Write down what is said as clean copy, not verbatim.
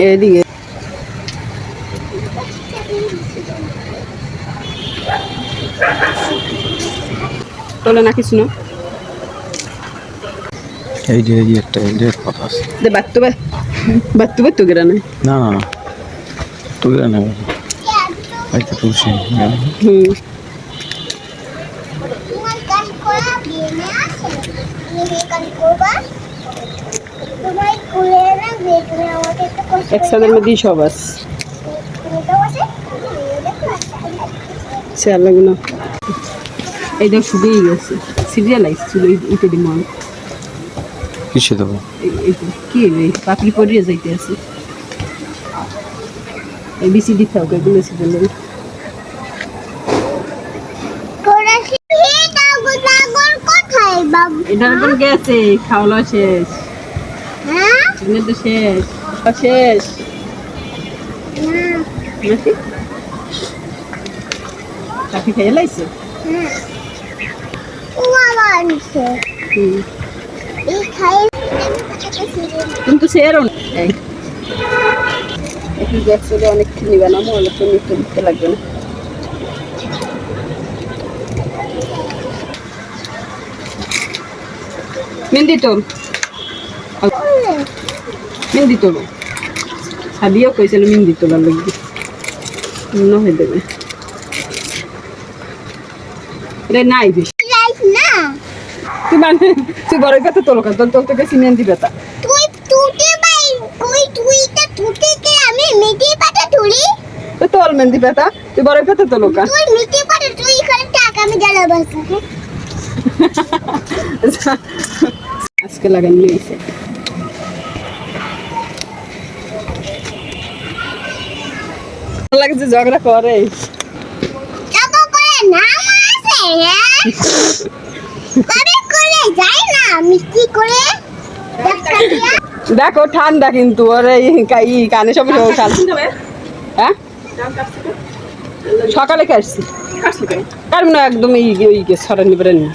এদিকে তোলে না কিছু না এই যে একটা কথা আছে বাত্তু গেরা না না না তুই না হয়তো তুলসী হুম একসাথের মধ্যেই সব আছে চেয়ার লাগবে না এই দেখ শুকিয়ে গেছে সিরিয়াল আইসছিল এইটা দিব কিসে দেবো কি রে পাপড়ি পরিয়ে যাইতে আছে এই বিসি দিতে হবে এগুলো সিরিয়াল এটা এখন গেছে খাওয়া শেষ তো শেষ শেষ কাকি খেয়ে লাইছে কিন্তু সেরও একটু একসাথে অনেক নিবে না মনে তো নিতে দিতে লাগবে না মেহেন্দি তোল সাদিও কইছিল মেহেন্দি তোলার লাগবে না হয়ে দেবে রে নাই বেশি তুই বড় কথা তোর কথা তোর তো গেছি মেহেন্দি বেতা তো তোর মেহেন্দি বেতা তুই বড় কথা তোর লোকা আজকে লাগান নিয়েছে লাগছে ঝগড়া করে দেখো ঠান্ডা কিন্তু ওরে কানে সব হ্যাঁ সকালে কাটছি কাটবো না একদম সরানি বেড়ে নি